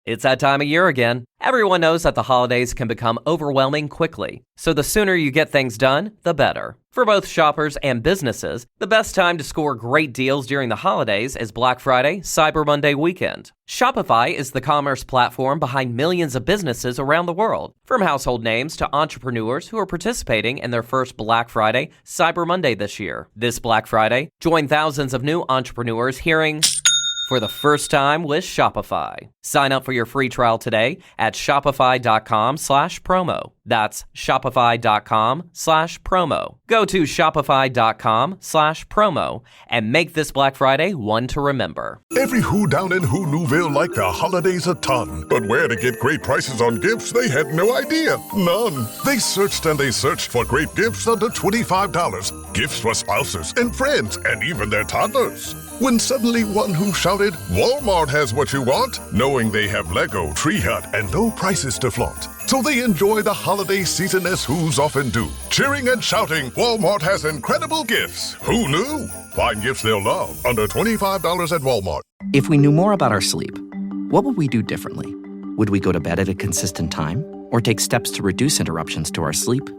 It's that time of year again. Everyone knows that the holidays can become overwhelming quickly, so the sooner you get things done, the better. For both shoppers and businesses, the best time to score great deals during the holidays is Black Friday, Cyber Monday weekend. Shopify is the commerce platform behind millions of businesses around the world, from household names to entrepreneurs who are participating in their first Black Friday, Cyber Monday this year. This Black Friday, join thousands of new entrepreneurs hearing for the first time with Shopify. Sign up for your free trial today at shopify.com/promo. That's shopify.com/promo. Go to shopify.com/promo and make this Black Friday one to remember. Every who down in Who Newville liked the holidays a ton. But where to get great prices on gifts, they had no idea. None. They searched and they searched for great gifts under $25. Gifts for spouses and friends and even their toddlers. When suddenly one who shouted, Walmart has what you want, knowing they have Lego, Tree Hut, and no prices to flaunt. So they enjoy the holiday season as Who's often do. Cheering and shouting, Walmart has incredible gifts. Who knew? Find gifts they'll love under $25 at Walmart. If we knew more about our sleep, what would we do differently? Would we go to bed at a consistent time or take steps to reduce interruptions to our sleep?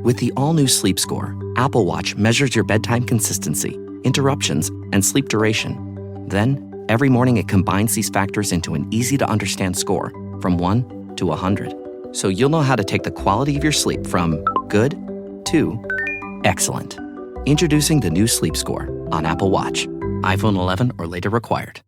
With the all-new Sleep Score, Apple Watch measures your bedtime consistency, interruptions, and sleep duration. Then, every morning it combines these factors into an easy-to-understand score from 1 to 100. So you'll know how to take the quality of your sleep from good to excellent. Introducing the new Sleep Score on Apple Watch. iPhone 11 or later required.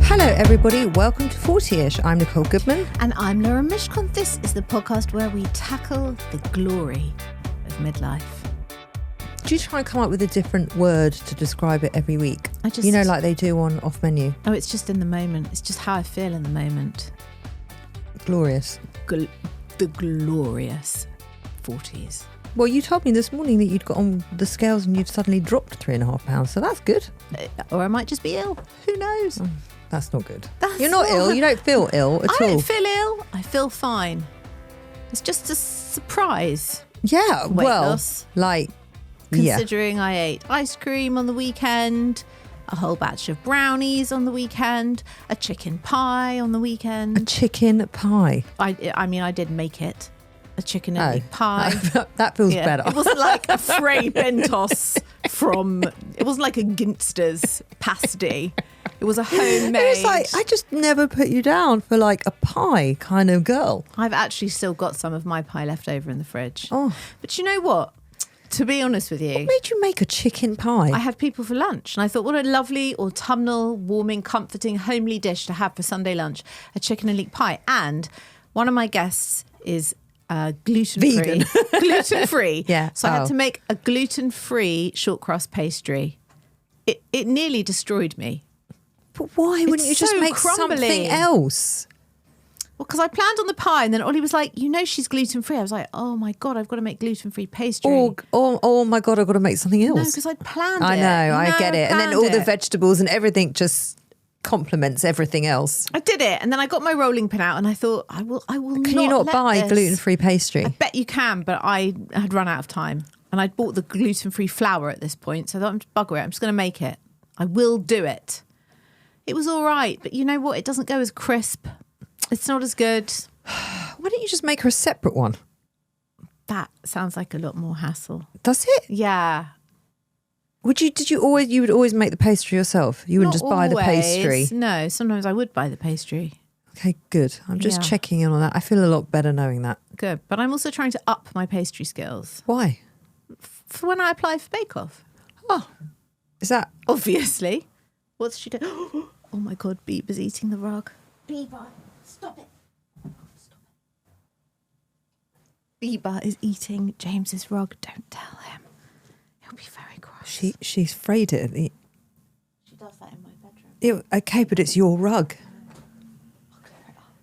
Hello everybody, welcome to 40ish. I'm Nicole Goodman. And I'm Laura Mishkon. This is the podcast where we tackle the glory of midlife. Do you try and come up with a different word to describe it every week? Like they do on Off Menu. Oh, it's just in the moment. It's just how I feel in the moment. Glorious. The glorious 40s. Well, you told me this morning that you'd got on the scales and you'd suddenly dropped 3.5 pounds, so that's good. Or I might just be ill. Who knows? That's not good. You're not ill. You don't feel ill at all. I don't feel ill. I feel fine. It's just a surprise. Yeah, weight well, loss, considering I ate ice cream on the weekend, a whole batch of brownies on the weekend, a chicken pie on the weekend. A chicken pie? I mean, I did make it. A chicken and egg pie. That feels better. It wasn't like a Frey Bentos it wasn't like a Ginster's pasty. It was a homemade. It was like, I just never put you down for like a pie kind of girl. I've actually still got some of my pie left over in the fridge. Oh. But you know what? To be honest with you. What made you make a chicken pie? I had people for lunch and I thought, what a lovely autumnal, warming, comforting, homely dish to have for Sunday lunch. A chicken and leek pie. And one of my guests is gluten-free. Vegan. Gluten-free. Yeah. So I had to make a gluten-free short crust pastry. It nearly destroyed me. But why wouldn't you just make something else? Well, because I planned on the pie and then Ollie was like, she's gluten-free. I was like, oh my God, I've got to make gluten-free pastry. Oh my God, I've got to make something else. No, because I'd planned it. I know, I get it. And then all the vegetables and everything just complements everything else. I did it. And then I got my rolling pin out and I thought, I will Can you not buy gluten-free pastry? I bet you can, but I had run out of time. And I'd bought the gluten-free flour at this point. So I thought, bugger it, I'm just going to make it. I will do it. It was all right, but you know what? It doesn't go as crisp. It's not as good. Why don't you just make her a separate one? That sounds like a lot more hassle. Does it? Yeah. You would always make the pastry yourself? You wouldn't just buy the pastry? No, sometimes I would buy the pastry. Okay, good. I'm just checking in on that. I feel a lot better knowing that. Good. But I'm also trying to up my pastry skills. Why? For when I apply for Bake Off. Oh. Is that? Obviously. What's she doing? Oh my God, Bieber's eating the rug. Bieber, stop it. Bieber is eating James's rug. Don't tell him. He'll be very cross. She's afraid it. She does that in my bedroom. Okay, but it's your rug. I'll clear it up.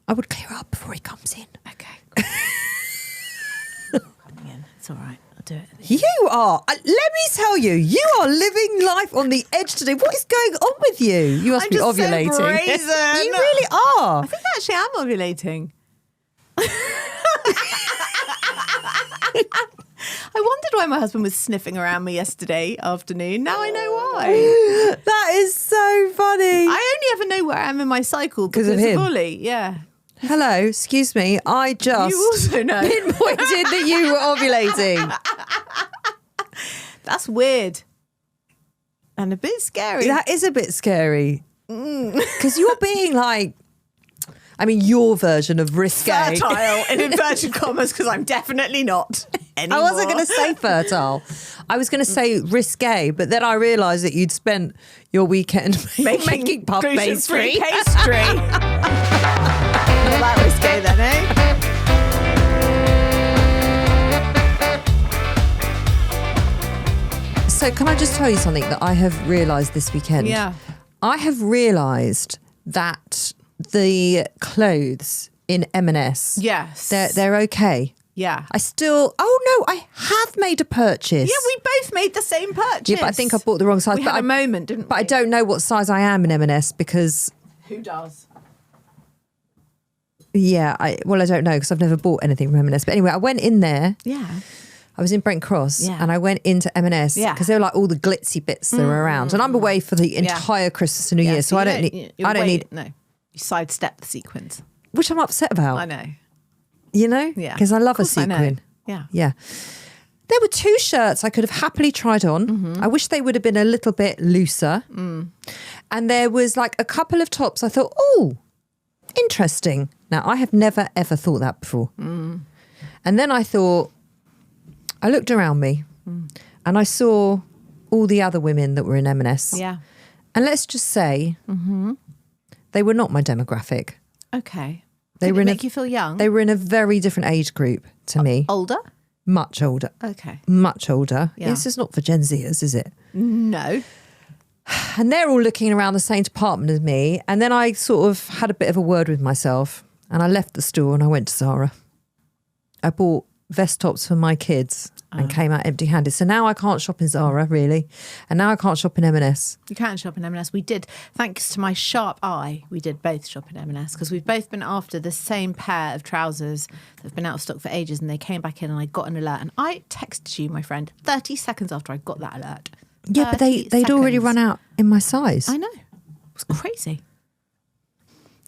I would clear it up before he comes in. Okay. Cool. Coming in. It's all right. I'll do it. You are. Let me tell you, you are living life on the edge today. What is going on with you? You must I'm be just so ovulating. brazen. You really are. I think I actually am ovulating. I wondered why my husband was sniffing around me yesterday afternoon. Now I know why. That is so funny. I only ever know where I am in my cycle because of him. Ollie. Yeah. Hello, excuse me. I just You also know. pinpointed that you were ovulating. That's weird. And a bit scary. That is a bit scary. Because you're being like, I mean, your version of risque. fertile in inverted commas because I'm definitely not anymore. I wasn't going to say fertile. I was going to say risque, but then I realised that you'd spent your weekend making puff pastry. pastry. Not that risque then, eh? So can I just tell you something that I have realised this weekend? Yeah. I have realised that the clothes in M&S, Yes. they're okay. Yeah. I have made a purchase. Yeah, we both made the same purchase. Yeah, but I think I bought the wrong size. We but had a moment, didn't we? But I don't know what size I am in M&S because... Who does? Yeah, I don't know because I've never bought anything from M&S. But anyway, I went in there. Yeah. I was in Brent Cross Yeah. and I went into M&S Yeah. because they were like all the glitzy bits that were around. And I'm away for the entire Christmas and New Year, so I don't need... No, you sidestep the sequins. Which I'm upset about. I know. You know? Yeah. Because I love a Of course I know. sequin. Yeah. Yeah. There were 2 shirts I could have happily tried on. Mm-hmm. I wish they would have been a little bit looser. And there was like a couple of tops I thought, oh, interesting. Now, I have never, ever thought that before. And then I thought, I looked around me and I saw all the other women that were in M&S. Yeah. And let's just say they were not my demographic. Okay. They Did were it in make you feel young? They were in a very different age group to me. Older? Much older. Okay. Much older. Yeah. This is not for Gen Zers, is it? No. And they're all looking around the same department as me. And then I sort of had a bit of a word with myself and I left the store and I went to Zara. I bought vest tops for my kids and came out empty-handed. So now I can't shop in Zara, really. And now I can't shop in M&S. You can shop in M&S. We did, thanks to my sharp eye, we did both shop in M&S because we've both been after the same pair of trousers that have been out of stock for ages and they came back in and I got an alert. And I texted you, my friend, 30 seconds after I got that alert. Yeah, but they'd already seconds. run out in my size. I know. It was crazy.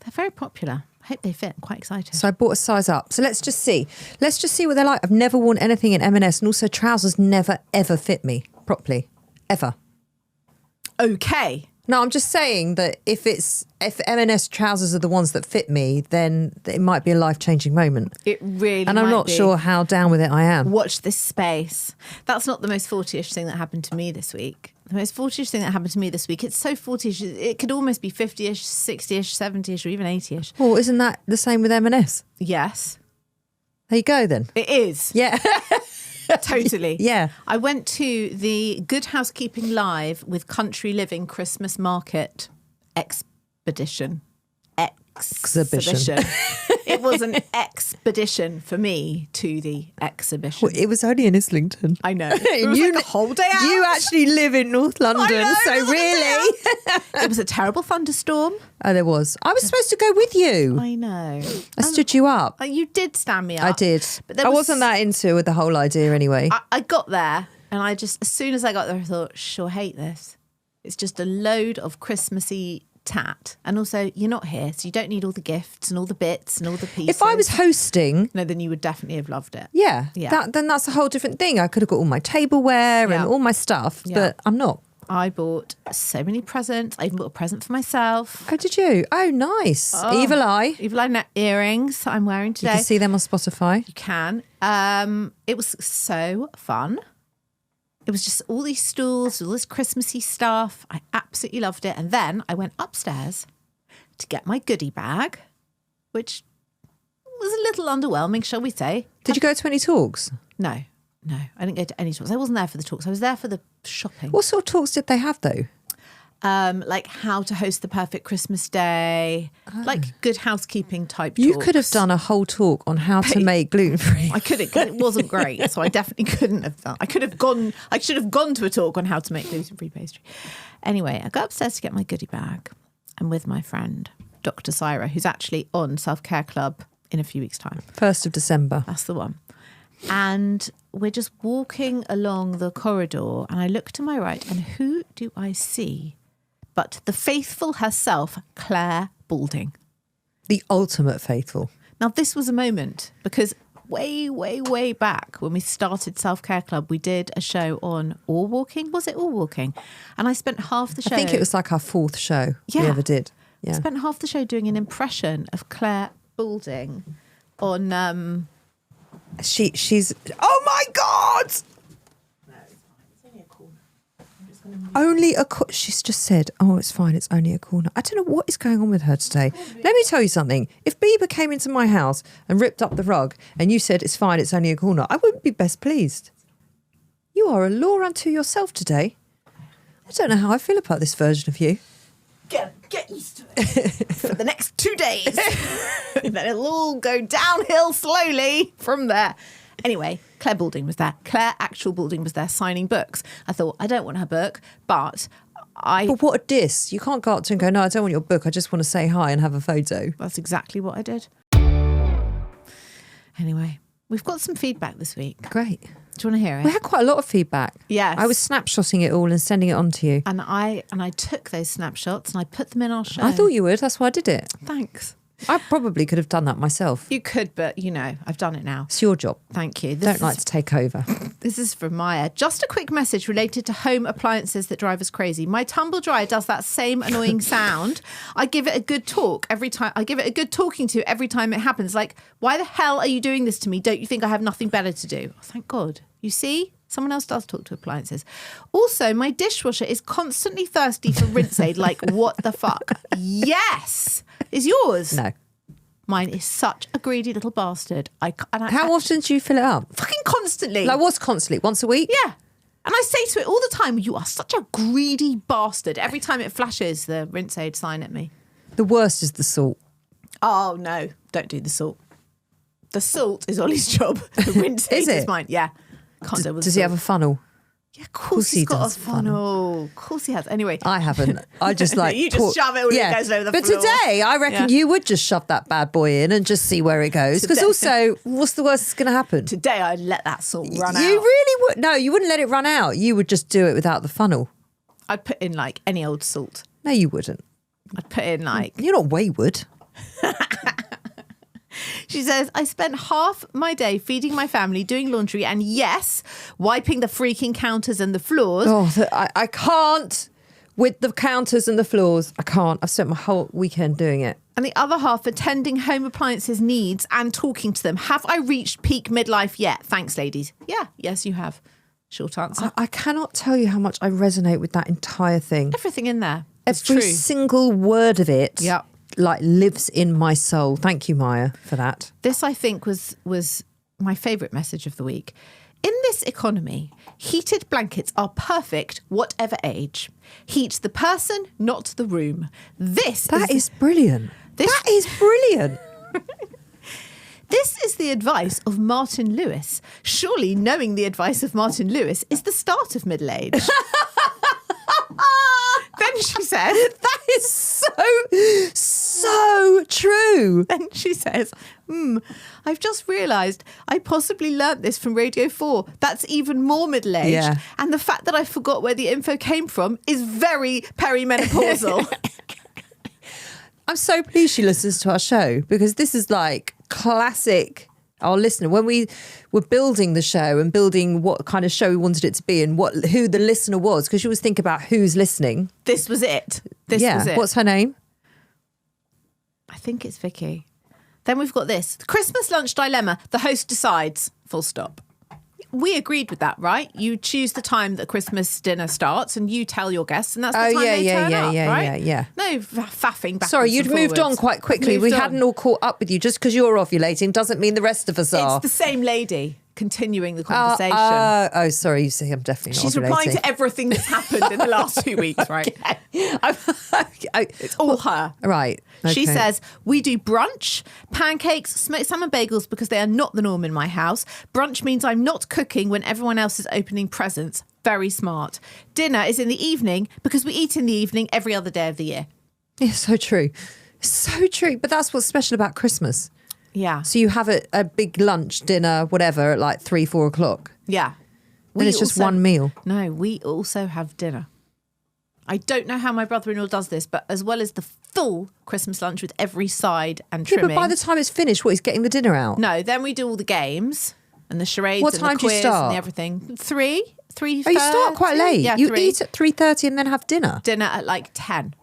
They're very popular. I hope they fit. I'm quite excited. So I bought a size up. So let's just see. Let's just see what they're like. I've never worn anything in M&S and also trousers never, ever fit me properly. Ever. Okay. No, I'm just saying that if M&S trousers are the ones that fit me, then it might be a life-changing moment. It really And I'm might not be. sure how down with it I am. Watch this space. That's not the most 40-ish thing that happened to me this week. The most 40-ish thing that happened to me this week, it's so 40-ish, it could almost be 50-ish, 60-ish, 70-ish, or even 80-ish. Well, isn't that the same with M&S? Yes. There you go then. It is. Yeah. Totally. Yeah. I went to the Good Housekeeping Live with Country Living Christmas Market Exhibition. It was an expedition for me to the exhibition. Well, it was only in Islington. I know. It was like a whole day out. You actually live in North London, know, so it was like a day really. It was a terrible thunderstorm. Oh, there was. I was supposed to go with you. I know. I stood you up. You did stand me up. I did. But there I was- wasn't that into the whole idea anyway. I got there and I just, as soon as I got there, I thought, sure, hate this. It's just a load of Christmassy tat. And also, you're not here, so you don't need all the gifts and all the bits and all the pieces. If I was hosting, No, then you would definitely have loved it. yeah, Yeah. then that's a whole different thing. I could have got all my tableware Yeah. and all my stuff, Yeah. but I'm not. I bought so many presents. I even bought a present for myself. Oh, did you? Oh, nice. Evil Eye. Evil Eye earrings I'm wearing You today. can see them on Spotify. You can. It was so fun. It was just all these stools, all this Christmassy stuff. I absolutely loved it. And then I went upstairs to get my goodie bag, which was a little underwhelming, shall we say. Did you go to any talks? No, I didn't go to any talks. I wasn't there for the talks. I was there for the shopping. What sort of talks did they have though? like how to host the perfect Christmas day, like good housekeeping type You talks. could have done a whole talk on how to make gluten-free. I couldn't, 'cause it wasn't great, so I definitely couldn't have done. I should have gone to a talk on how to make gluten-free pastry. Anyway, I got upstairs to get my goodie bag. I'm with my friend, Dr. Syra, who's actually on Self-Care Club in a few weeks' time. 1st of December. That's the one. And we're just walking along the corridor, and I look to my right, and who do I see but the faithful herself, Clare Balding. The ultimate faithful. Now, this was a moment because way back when we started Self-Care Club, we did a show on all walking. Was it all walking? And I spent half the show... I think it was like our 4th show we ever did. Yeah. I spent half the show doing an impression of Clare Balding on... She's... Oh, my God! Only a corner. She's just said, oh, it's fine, it's only a corner. I don't know what is going on with her today. Let me tell you something. If Bieber came into my house and ripped up the rug and you said, it's fine, it's only a corner, I wouldn't be best pleased. You are a law unto yourself today. I don't know how I feel about this version of you. Get used to it for the next 2 days. Then it'll all go downhill slowly from there. Anyway, Clare Balding was there. Clare actual Balding was there signing books. I thought, I don't want her book, but But what a diss. You can't go up to her and go, no, I don't want your book. I just want to say hi and have a photo. That's exactly what I did. Anyway, we've got some feedback this week. Great. Do you want to hear it? We had quite a lot of feedback. Yes. I was snapshotting it all and sending it on to you. And I took those snapshots and I put them in our show. I thought you would. That's why I did it. Thanks. I probably could have done that myself. You could, but I've done it now. It's your job. Thank you. Don't like to take over. This is from Maya. Just a quick message related to home appliances that drive us crazy. My tumble dryer does that same annoying sound. I give it a good talk every time. I give it a good talking to every time it happens. Like, why the hell are you doing this to me? Don't you think I have nothing better to do? Oh, thank God. You see? Someone else does talk to appliances. Also, my dishwasher is constantly thirsty for rinse aid. Like, what the fuck? Yes! Is yours? No. Mine is such a greedy little bastard. How often do you fill it up? Fucking constantly. Like, what's constantly? Once a week? Yeah. And I say to it all the time, you are such a greedy bastard. Every time it flashes the rinse aid sign at me. The worst is the salt. Oh, no. Don't do the salt. The salt is Ollie's job. The rinse aid is mine. Yeah. Can't do with Does he have a funnel? Yeah, of course he's got a funnel. Of course he has. Anyway. I haven't. I just like... You just shove it all it goes over the floor. But today, I reckon you would just shove that bad boy in and just see where it goes. Because also, what's the worst that's going to happen? Today, I'd let that salt run out. You really would? No, you wouldn't let it run out. You would just do it without the funnel. I'd put in like any old salt. No, you wouldn't. I'd put in like... You're not wayward. She says, I spent half my day feeding my family, doing laundry, and yes, wiping the freaking counters and the floors. Oh, I can't with the counters and the floors. I can't. I've spent my whole weekend doing it. And the other half attending home appliances needs and talking to them. Have I reached peak midlife yet? Thanks, ladies. Yeah, yes, you have. Short answer. I cannot tell you how much I resonate with that entire thing. Everything in there. Every single word of it. Yep. Like lives in my soul. Thank you, Maya, for that. This, I think, was my favourite message of the week. In this economy, heated blankets are perfect, whatever age. Heat the person, not the room. That is brilliant. That is brilliant. This is the advice of Martin Lewis. Surely knowing the advice of Martin Lewis is the start of middle age. Then she says, that is so true. Then she says, I've just realised I possibly learnt this from Radio 4. That's even more middle-aged. Yeah. And the fact that I forgot where the info came from is very perimenopausal. I'm so pleased she listens to our show because this is like classic. Our listener, when we were building the show and building what kind of show we wanted it to be and who the listener was, because you always think about who's listening. This was it. This was it. What's her name? I think it's Vicky. Then we've got this. The Christmas lunch dilemma. The host decides. Full stop. We agreed with that, right? You choose the time that Christmas dinner starts and you tell your guests and that's the time they turn up, right? Yeah. No faffing back. Sorry, you'd moved on quite quickly. We hadn't all caught up with you. Just because you're ovulating doesn't mean the rest of us are. It's the same lady. continuing the conversation. Oh, sorry. You see, I'm definitely not She's ovulating. replying to everything that's happened in the last 2 weeks, right? It's all her. Right. She okay. says, we do brunch, pancakes, smoked salmon bagels because they are not the norm in my house. Brunch means I'm not cooking when everyone else is opening presents. Very smart. Dinner is in the evening because we eat in the evening every other day of the year. Yeah, so true. So true. But that's what's special about Christmas. Yeah. So you have a big lunch, dinner, whatever, at like 3, 4 o'clock. Yeah. And it's just one meal. No, we also have dinner. I don't know how my brother-in-law does this, but as well as the full Christmas lunch with every side and Yeah, trimming. but by the time it's finished, what, he's getting the dinner out? No, then we do all the games and the charades What and time the do you quiz start? and the everything. 3. Oh, you start quite late. Yeah, you 3. eat at 3:30 and then have dinner. Dinner at like 10.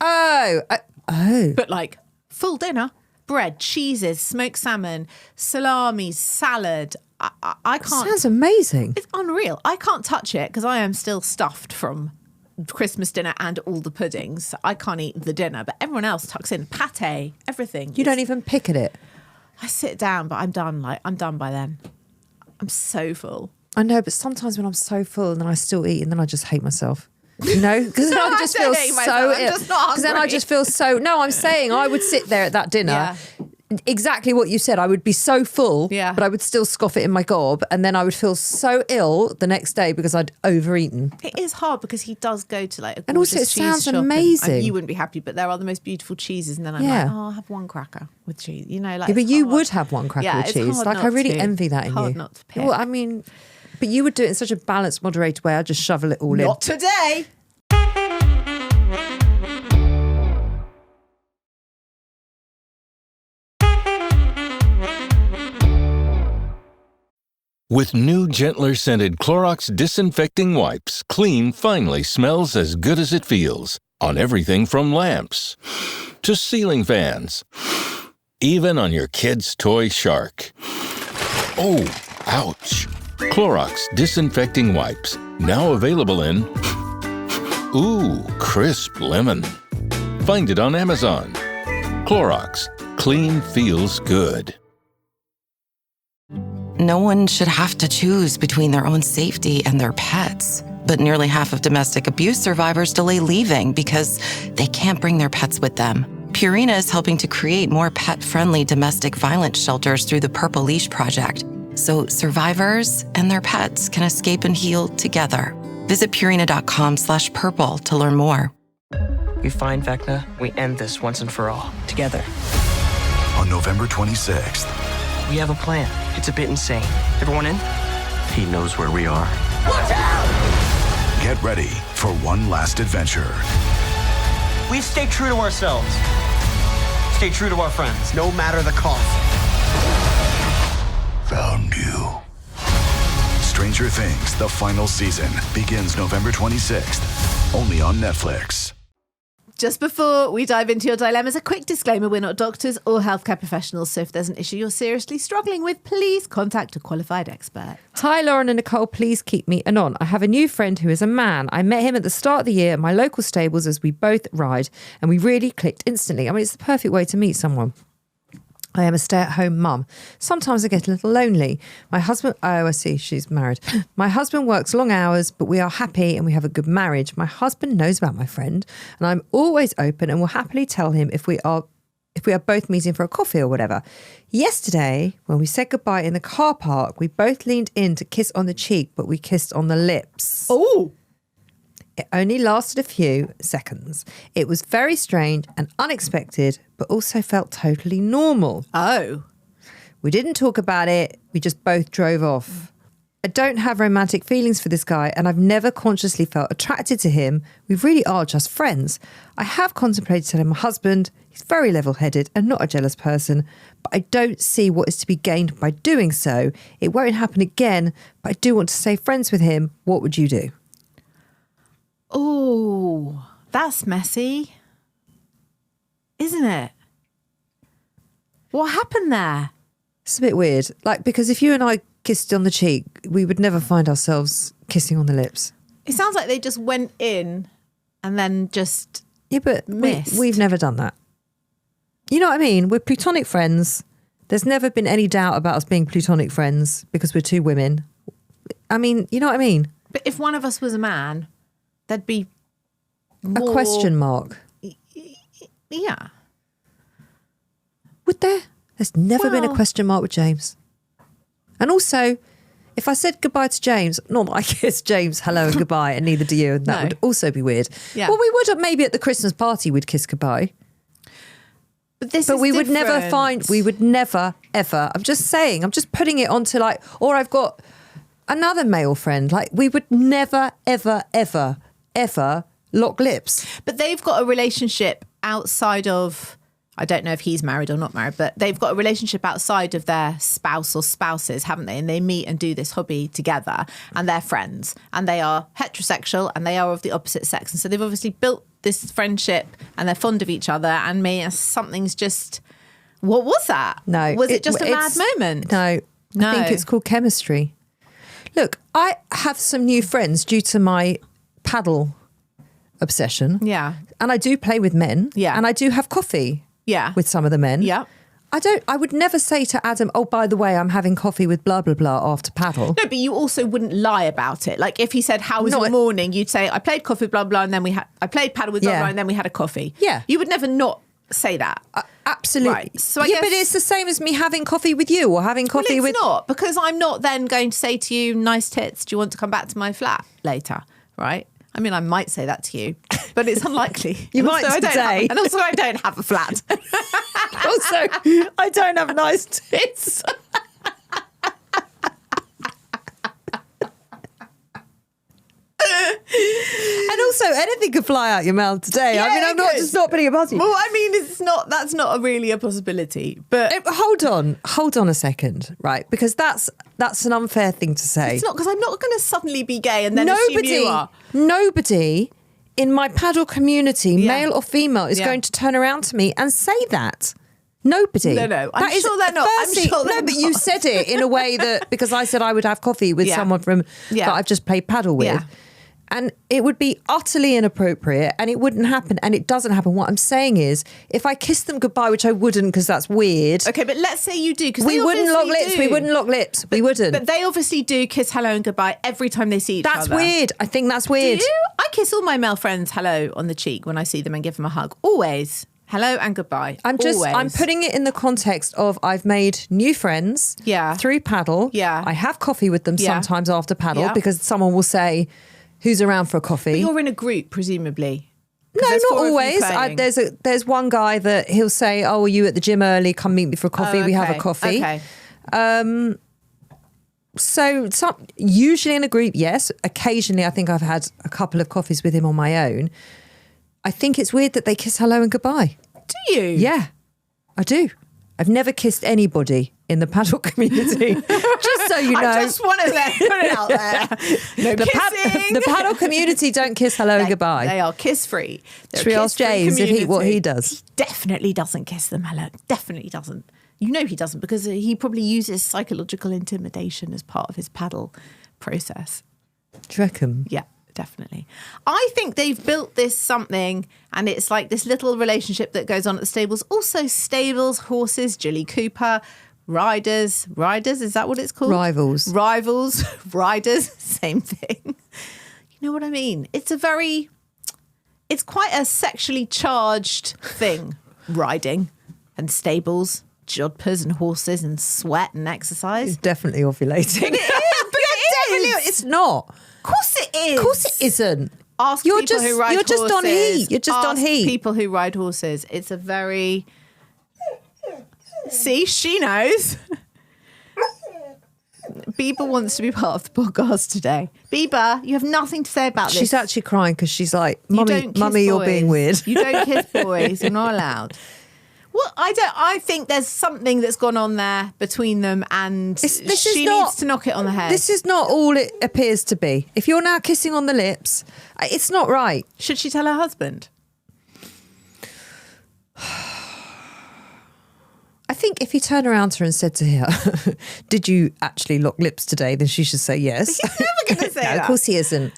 Oh. But like full dinner. Bread, cheeses, smoked salmon, salami, salad. I can't. Sounds amazing. It's unreal. I can't touch it because I am still stuffed from Christmas dinner and all the puddings. I can't eat the dinner, but everyone else tucks in pate, everything. You don't even pick at it. I sit down, but I'm done. Like I'm done by then. I'm so full. I know, but sometimes when I'm so full and then I still eat and then I just hate myself. You know, because then I just feel don't hate so myself, I'm ill. just not Because then I hungry. just feel so. No, I'm saying I would sit there at that dinner. Yeah. Exactly what you said. I would be so full, Yeah. but I would still scoff it in my gob, and then I would feel so ill the next day because I'd overeaten. It is hard because he does go to like a And also gorgeous it cheese sounds shop and amazing. you wouldn't be happy, but there are the most beautiful cheeses, and then I'm Yeah. like, oh, I'll have one cracker with cheese. You know, like Yeah, but it's you hard. would have one cracker Yeah, with it's cheese. hard Like I not really to. envy that in Hard you. not to pick. Well, I mean, but you would do it in such a balanced, moderated way. I'd just shovel it all in. Not today. With new, gentler scented Clorox disinfecting wipes, clean finally smells as good as it feels. On everything from lamps to ceiling fans. Even on your kid's toy shark. Oh, ouch. Clorox disinfecting wipes. Now available in crisp lemon. Find it on Amazon. Clorox. Clean feels good. No one should have to choose between their own safety and their pets. But nearly half of domestic abuse survivors delay leaving because they can't bring their pets with them. Purina is helping to create more pet-friendly domestic violence shelters through the Purple Leash Project, so survivors and their pets can escape and heal together. Visit Purina.com/purple to learn more. We find Vecna, we end this once and for all, together. On November 26th, We have a plan. It's a bit insane. Everyone in? he knows where we are. Watch out! Get ready for one last adventure. We stay true to ourselves. Stay true to our friends, no matter the cost. Found you. Stranger Things, the final season, begins November 26th, only on Netflix. Just before we dive into your dilemmas, a quick disclaimer: we're not doctors or healthcare professionals, so if there's an issue you're seriously struggling with, please contact a qualified expert. Hi, Lauren and Nicole. Please keep me anon. I have a new friend who is a man. I met him at the start of the year at my local stables as we both ride, and we really clicked instantly. I mean, it's the perfect way to meet someone. I am a stay-at-home mum. Sometimes I get a little lonely. My husband... Oh, I see. She's married. My husband works long hours, but we are happy and we have a good marriage. My husband knows about my friend, and I'm always open and will happily tell him if we are both meeting for a coffee or whatever. Yesterday, when we said goodbye in the car park, we both leaned in to kiss on the cheek, but we kissed on the lips. Oh! It only lasted a few seconds. It was very strange and unexpected, but also felt totally normal. Oh. We didn't talk about it. We just both drove off. I don't have romantic feelings for this guy, and I've never consciously felt attracted to him. We really are just friends. I have contemplated telling my husband. He's very level-headed and not a jealous person, but I don't see what is to be gained by doing so. It won't happen again, but I do want to stay friends with him. What would you do? Oh, that's messy, isn't it? What happened there? It's a bit weird. Like, because if you and I kissed on the cheek, we would never find ourselves kissing on the lips. It sounds like they just went in and then just... Yeah, but Missed. we've never done that. You know what I mean? We're platonic friends. There's never been any doubt about us being platonic friends because we're two women. I mean, you know what I mean? But if one of us was a man, there'd be more... A question mark. Yeah. Would there? There's never been a question mark with James. And also, if I said goodbye to James, not that I kissed James hello and goodbye, and neither do you, and that would also be weird. Yeah. Well, we would maybe at the Christmas party we'd kiss goodbye. But we would never ever, I'm just saying, I'm just putting it onto like, or I've got another male friend, like we would never, ever, ever, ever lock lips. But they've got a relationship outside of, I don't know if he's married or not married, but they've got a relationship outside of their spouse or spouses, haven't they? And they meet and do this hobby together, and they're friends, and they are heterosexual, and they are of the opposite sex. And so they've obviously built this friendship, and they're fond of each other, and something's just... What was that? No. Was it just a mad moment? No. I think it's called chemistry. Look, I have some new friends due to my paddle obsession. Yeah. And I do play with men. Yeah. And I do have coffee. Yeah. With some of the men. Yeah. I would never say to Adam, oh, by the way, I'm having coffee with blah, blah, blah after paddle. No, but you also wouldn't lie about it. Like if he said, how was your morning? You'd say, I played coffee, blah, blah, and then I played paddle with blah, blah, and then we had a coffee. Yeah. You would never not say that. Absolutely. Right. So I guess, but it's the same as me having coffee with you or having coffee with... It's not, because I'm not then going to say to you, nice tits, do you want to come back to my flat later? Right? I mean, I might say that to you, but it's unlikely. You might today. And also, I don't have a flat. Also, I don't have nice tits. And also, anything could fly out your mouth today. Yeah, I mean, I'm not just not putting it past you. Well, I mean, that's not really a possibility. But hold on a second, right? Because that's an unfair thing to say. It's not, because I'm not going to suddenly be gay and then assume you are. Nobody in my paddle community, male or female, is going to turn around to me and say that. Nobody. No. I'm sure they're not. No, but you said it in a way that, because I said I would have coffee with someone that I've just played paddle with. Yeah. And it would be utterly inappropriate and it wouldn't happen, and it doesn't happen. What I'm saying is, if I kiss them goodbye, which I wouldn't because that's weird. Okay, but let's say you do, because we wouldn't lock lips. We wouldn't lock lips. We wouldn't. But they obviously do kiss hello and goodbye every time they see each other. That's weird. I think that's weird. Do you? I kiss all my male friends hello on the cheek when I see them and give them a hug. Always. Hello and goodbye. I'm putting it in the context of I've made new friends through paddle. Yeah. I have coffee with them sometimes after paddle because someone will say, who's around for a coffee? But you're in a group, presumably. No, not always. There's one guy that he'll say, oh, are you at the gym early? Come meet me for a coffee. We have a coffee. Okay. So usually in a group, yes. Occasionally, I think I've had a couple of coffees with him on my own. I think it's weird that they kiss hello and goodbye. Do you? Yeah, I do. I've never kissed anybody in the paddle community. Just so you know. I just want to put it out there. No kissing. The paddle community don't kiss hello and goodbye. They are kiss-free. Should we ask James what he does? He definitely doesn't kiss them hello. Definitely doesn't. You know he doesn't, because he probably uses psychological intimidation as part of his paddle process. Do you reckon? Yeah. Definitely. I think they've built this something, and it's like this little relationship that goes on at the stables. Also stables, horses, Jilly Cooper, riders, is that what it's called? Rivals, riders, same thing. You know what I mean? It's quite a sexually charged thing, riding and stables, jodhpurs and horses and sweat and exercise. It's definitely ovulating. But it is. But it is. It's not. Of course it is. Of course it isn't. Ask people who ride horses. You're just on heat. You're just on heat. People who ride horses. It's a very... See, she knows. Bieber wants to be part of the podcast today. Bieber, you have nothing to say about this. She's actually crying because she's like, Mummy, you're being weird. You don't kiss boys. You're not allowed. Well, I think there's something that's gone on there between them, and she needs to knock it on the head. This is not all it appears to be. If you're now kissing on the lips, it's not right. Should she tell her husband? I think if he turned around to her and said to her, did you actually lock lips today? Then she should say yes. He's never going to say that. Of course he isn't.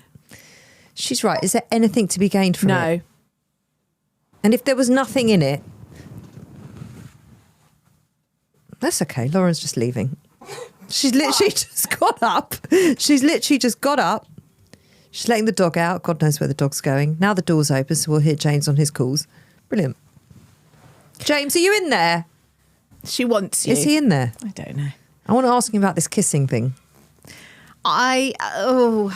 She's right. Is there anything to be gained from it? No. And if there was nothing in it, That's okay. Lauren's just leaving. She's literally just got up. She's literally just got up. She's letting the dog out. God knows where the dog's going. Now the door's open, so we'll hear James on his calls. Brilliant. James, are you in there? She wants you. Is he in there? I don't know. I want to ask him about this kissing thing. The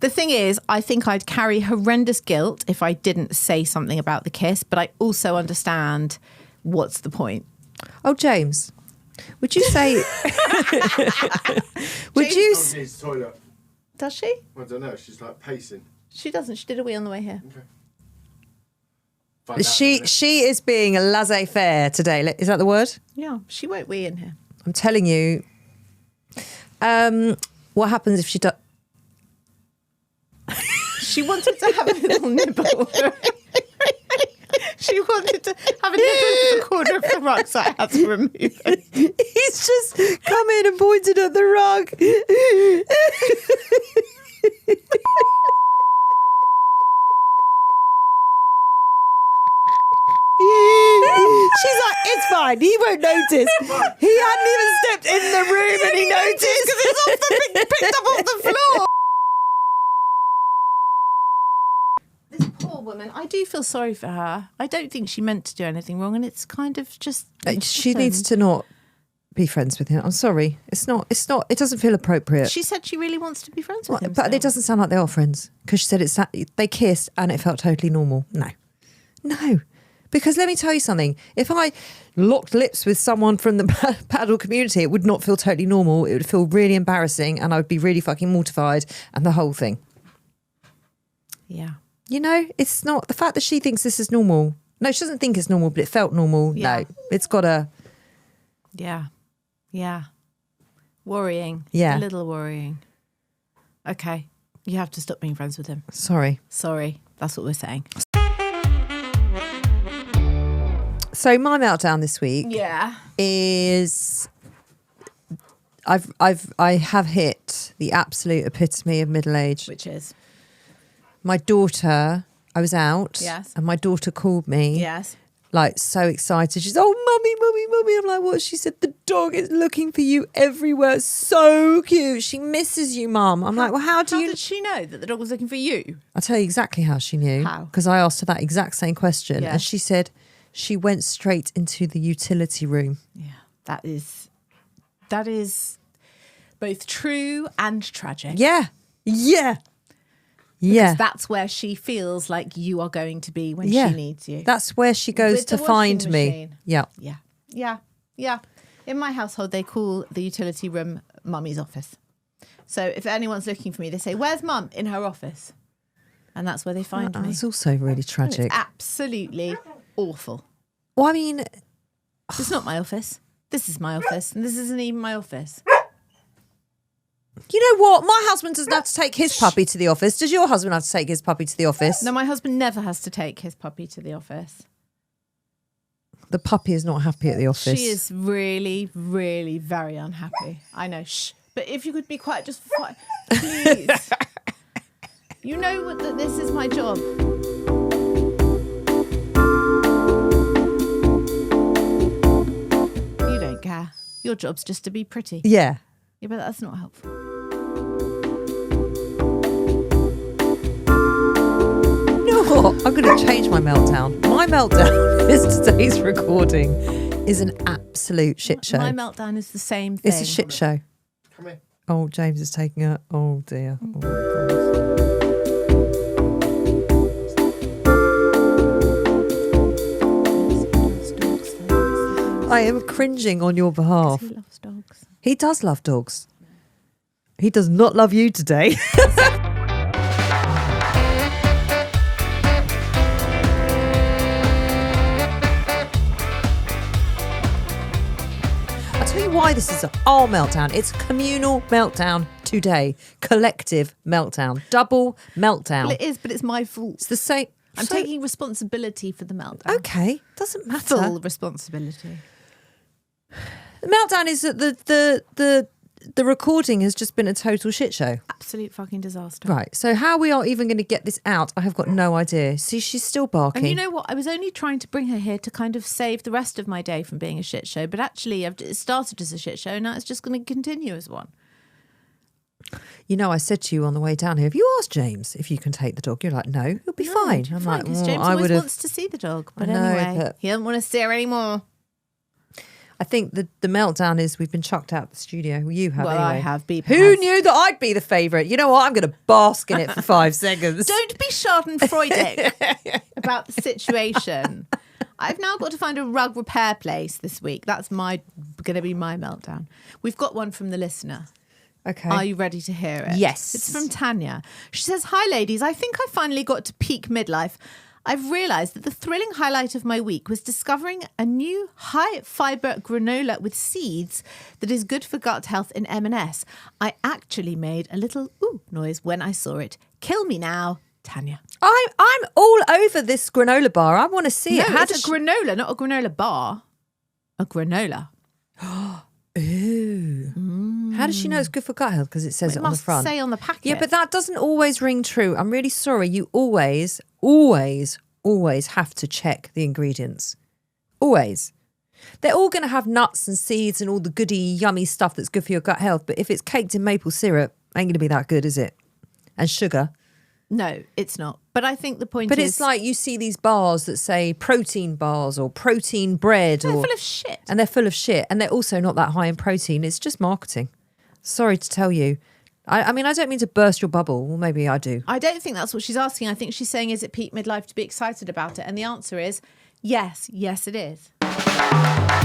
thing is, I think I'd carry horrendous guilt if I didn't say something about the kiss, but I also understand what's the point. Oh, James, would you say... Needs the toilet. Does she? I don't know. She's like pacing. She doesn't. She did a wee on the way here. Okay. She is being laissez-faire today. Is that the word? Yeah, she won't wee in here. I'm telling you. What happens if she does... She wanted to have a little nibble. She wanted to have a nibble at the corner of the rug, so I had to remove it. He's just come in and pointed at the rug. She's like, it's fine. He won't notice. He hadn't even stepped in the room and he noticed because it's picked up off the floor. This poor woman, I do feel sorry for her. I don't think she meant to do anything wrong, and it's kind of just... She needs to not be friends with him. I'm sorry. It's not, it doesn't feel appropriate. She said she really wants to be friends with him. But still. it doesn't sound like they are friends because she said they kissed and it felt totally normal. No. Because let me tell you something. If I locked lips with someone from the paddle community, it would not feel totally normal. It would feel really embarrassing and I would be really fucking mortified and the whole thing. Yeah. You know, it's not the fact that she thinks this is normal. No, she doesn't think it's normal, but it felt normal. Yeah. No, it's got a... Yeah. Worrying. Yeah. A little worrying. Okay. You have to stop being friends with him. Sorry. That's what we're saying. So my meltdown this week is I have hit the absolute epitome of middle age. Which is? My daughter, I was out and my daughter called me. Yes. Like so excited. She's, oh, mummy. I'm like, what? She said, the dog is looking for you everywhere. So cute. She misses you, mum. I'm like, well, how did she know that the dog was looking for you? I'll tell you exactly how she knew. How? Because I asked her that exact same question. Yeah. And she said she went straight into the utility room. Yeah. That is both true and tragic. Yeah. Because that's where she feels like you are going to be when she needs you. That's where she goes With to the find washing me. machine. Yeah. In my household, they call the utility room mummy's office. So if anyone's looking for me, they say, where's mum? In her office. And that's where they find me. It's also really tragic. It's absolutely awful. Well, I mean... It's not my office. This is my office. And this isn't even my office. You know what? My husband doesn't have to take his puppy to the office. Does your husband have to take his puppy to the office? No, my husband never has to take his puppy to the office. The puppy is not happy at the office. She is really, really very unhappy. I know. Shh. But if you could be quiet just for 5... Please. You know that this is my job. You don't care. Your job's just to be pretty. Yeah. Yeah, but that's not helpful. You know what? I'm going to change my meltdown. My meltdown is today's recording is an absolute shit show. My meltdown is the same thing. It's a shit show. Come here. Oh, James is taking her. Oh, dear. Oh, my God. I am cringing on your behalf. He loves dogs. He does love dogs. He does not love you today. I'll tell you why this is our meltdown. It's communal meltdown today. Collective meltdown. Double meltdown. Well, it is, but it's my fault. It's the same. I'm taking responsibility for the meltdown. Okay, doesn't matter. Full responsibility. The meltdown is that the the recording has just been a total shit show. Absolute fucking disaster. Right. So how we are even going to get this out, I have got no idea. See, she's still barking. And you know what? I was only trying to bring her here to kind of save the rest of my day from being a shit show. But actually, it started as a shit show. Now it's just going to continue as one. You know, I said to you on the way down here, have you asked James if you can take the dog? You're like, no, he'll be fine. I'm like, because well, James I always would have. wants to see the dog. But I know, anyway, but- he doesn't want to see her anymore. I think the meltdown is we've been chucked out of the studio. You have Well, anyway. I have. Beep Who has. knew that I'd be the favourite? You know what? I'm going to bask in it for 5 seconds. Don't be schadenfreudig about the situation. I've now got to find a rug repair place this week. That's going to be my meltdown. We've got one from the listener. Okay. Are you ready to hear it? Yes. It's from Tanya. She says, "Hi ladies, I think I finally got to peak midlife. I've realised that the thrilling highlight of my week was discovering a new high-fibre granola with seeds that is good for gut health in M&S. I actually made a little ooh noise when I saw it. Kill me now, Tanya." I'm all over this granola bar. I want to see it. No, it's a granola, not a granola bar. A granola. Ooh. How does she know it's good for gut health? Because it says It it on the must front. say on the packet. Yeah, but that doesn't always ring true. I'm really sorry. You always have to check the ingredients. Always. They're all going to have nuts and seeds and all the goody, yummy stuff that's good for your gut health. But if it's caked in maple syrup, ain't going to be that good, is it? And sugar. No, it's not. But I think the point But is... it's like you see these bars that say protein bars or protein bread. They're full of shit. And they're full of shit. And they're also not that high in protein. It's just marketing. Sorry to tell you. I mean, I don't mean to burst your bubble. Well, maybe I do. I don't think that's what she's asking. I think she's saying, is it peak midlife to be excited about it? And the answer is yes. Yes, it is.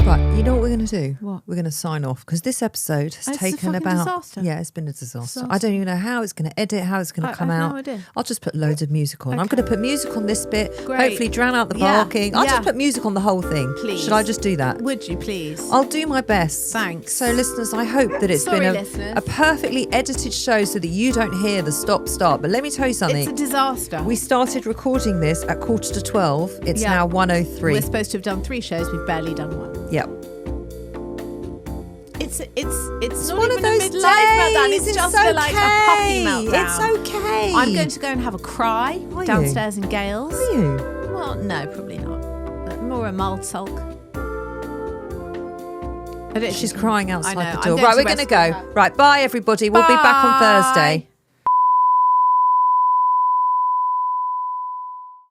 Right, you know what we're going to do? What? We're going to sign off because this episode has It's a taken fucking about... disaster. Yeah, it's been a disaster. I don't even know how it's going to edit, how it's going to come I have out. no idea. I'll just put loads of music on. I'm going to put music on this bit, Great. hopefully drown out the Yeah, barking. I'll yeah. just put music on the whole thing. Please. Should I just do that? Would you please? I'll do my best. Thanks. So, listeners, I hope that it's Sorry, been listeners. a perfectly edited show so that you don't hear the stop-start. But let me tell you something. It's a disaster. We started recording this at 11:45. It's Yeah. now 1:03. We're supposed to have done 3 shows. We've barely done 1. Yep. It's not one even of those a midlife meltdown. days. It's just okay. like a puppy meltdown. It's okay. I'm going to go and have a cry Are you? downstairs in Gales. Are you? Well, no, probably not. But more a mild sulk. I don't She's think- crying I outside know. the I'm door. going Right, to we're going to rescue go. her. Right, bye everybody. We'll be back on Bye. Thursday.